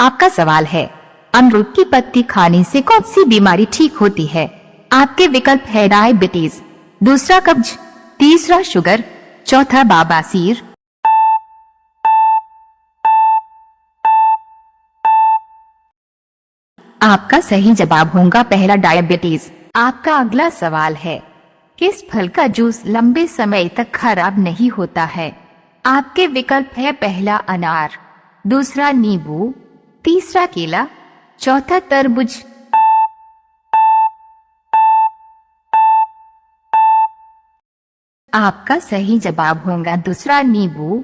आपका सवाल है, अमरूद की पत्ती खाने से कौन सी बीमारी ठीक होती है? आपके विकल्प है डायबिटीज, दूसरा कब्ज, तीसरा शुगर, चौथा बवासीर। आपका सही जवाब होगा पहला डायबिटीज। आपका अगला सवाल है, किस फल का जूस लंबे समय तक खराब नहीं होता है? आपके विकल्प है पहला अनार, दूसरा नींबू, तीसरा केला, चौथा तरबूज। आपका सही जवाब होगा दूसरा नींबू।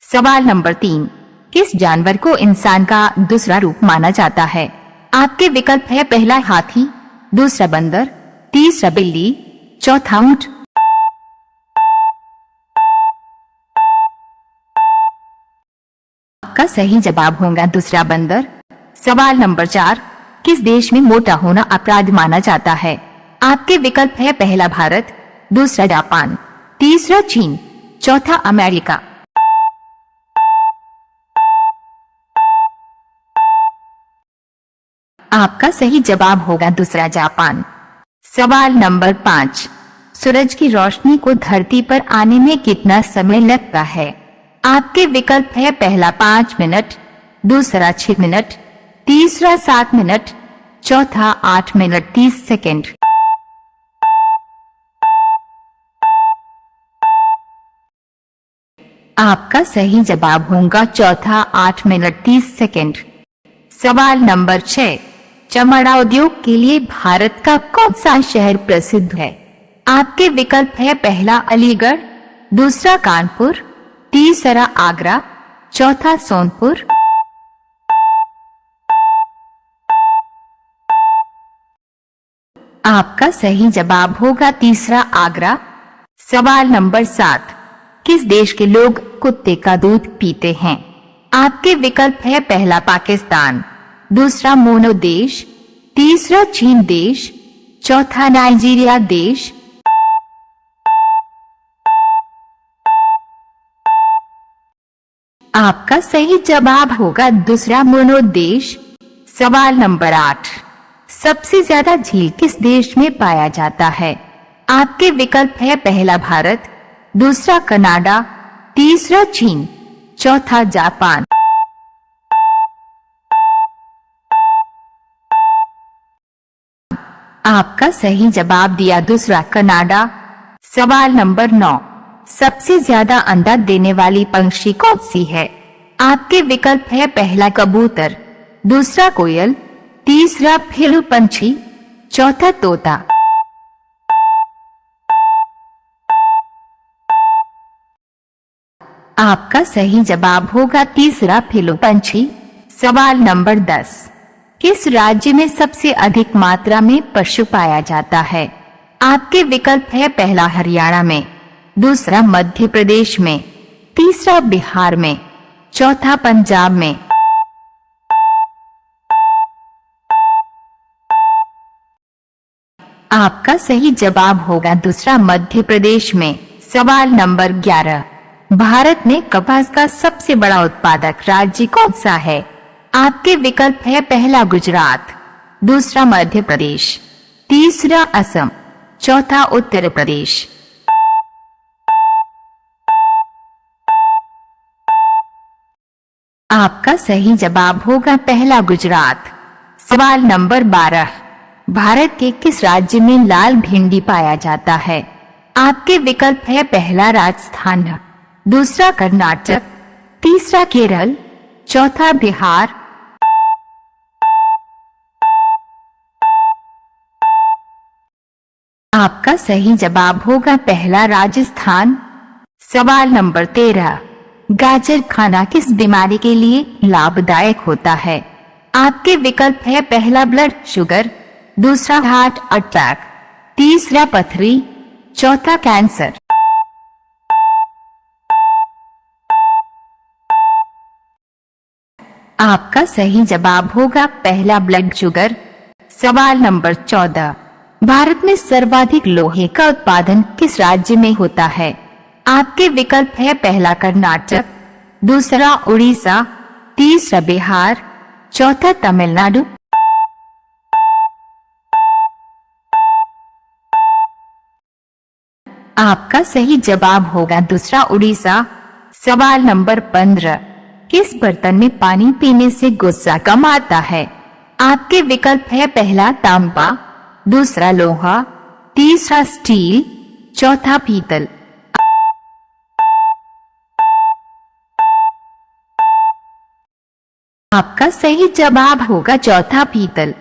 सवाल नंबर 3, किस जानवर को इंसान का दूसरा रूप माना जाता है? आपके विकल्प है पहला हाथी, दूसरा बंदर, तीसरा बिल्ली, चौथा ऊंट। आपका सही जवाब होगा दूसरा बंदर। सवाल नंबर 4, किस देश में मोटा होना अपराध माना जाता है? आपके विकल्प है पहला भारत, दूसरा जापान, तीसरा चीन, चौथा अमेरिका। आपका सही जवाब होगा दूसरा जापान। सवाल नंबर 5, सूरज की रोशनी को धरती पर आने में कितना समय लगता है? आपके विकल्प है पहला 5 मिनट, दूसरा 6 मिनट, तीसरा 7 मिनट, चौथा 8 मिनट 30 सेकेंड। आपका सही जवाब होगा चौथा 8 मिनट 30 सेकेंड। सवाल नंबर 6, चमड़ा उद्योग के लिए भारत का कौन सा शहर प्रसिद्ध है? आपके विकल्प है पहला अलीगढ़, दूसरा कानपुर, तीसरा आगरा, चौथा सोनपुर। आपका सही जवाब होगा तीसरा आगरा। सवाल नंबर 7, किस देश के लोग कुत्ते का दूध पीते हैं? आपके विकल्प है पहला पाकिस्तान, दूसरा मोनो देश, तीसरा चीन देश, चौथा नाइजीरिया देश। आपका सही जवाब होगा दूसरा मोनो देश। सवाल नंबर 8, सबसे ज्यादा झील किस देश में पाया जाता है? आपके विकल्प है पहला भारत, दूसरा कनाडा, तीसरा चीन, चौथा जापान। आपका सही जवाब दिया दूसरा कनाडा। सवाल नंबर 9, सबसे ज्यादा अंडा देने वाली पंछी कौन सी है? आपके विकल्प है पहला कबूतर, दूसरा कोयल, तीसरा फिर पंछी, चौथा तोता। आपका सही जवाब होगा तीसरा फिलो पंछी। सवाल नंबर 10, किस राज्य में सबसे अधिक मात्रा में पशु पाया जाता है? आपके विकल्प है पहला हरियाणा में, दूसरा मध्य प्रदेश में, तीसरा बिहार में, चौथा पंजाब में। आपका सही जवाब होगा दूसरा मध्य प्रदेश में। सवाल नंबर 11, भारत में कपास का सबसे बड़ा उत्पादक राज्य कौन सा है? आपके विकल्प है पहला गुजरात, दूसरा मध्य प्रदेश, तीसरा असम, चौथा उत्तर प्रदेश। आपका सही जवाब होगा पहला गुजरात। सवाल नंबर 12, भारत के किस राज्य में लाल भिंडी पाया जाता है? आपके विकल्प है पहला राजस्थान, दूसरा कर्नाटक, तीसरा केरल, चौथा बिहार। आपका सही जवाब होगा पहला राजस्थान। सवाल नंबर 13, गाजर खाना किस बीमारी के लिए लाभदायक होता है? आपके विकल्प है पहला ब्लड शुगर, दूसरा हार्ट अटैक, तीसरा पथरी, चौथा कैंसर। आपका सही जवाब होगा पहला ब्लड शुगर। सवाल नंबर 14, भारत में सर्वाधिक लोहे का उत्पादन किस राज्य में होता है? आपके विकल्प है पहला कर्नाटक, दूसरा उड़ीसा, तीसरा बिहार, चौथा तमिलनाडु। आपका सही जवाब होगा दूसरा उड़ीसा। सवाल नंबर 15, किस बर्तन में पानी पीने से गुस्सा कम आता है? आपके विकल्प है पहला तांबा, दूसरा लोहा, तीसरा स्टील, चौथा पीतल। आपका सही जवाब होगा चौथा पीतल।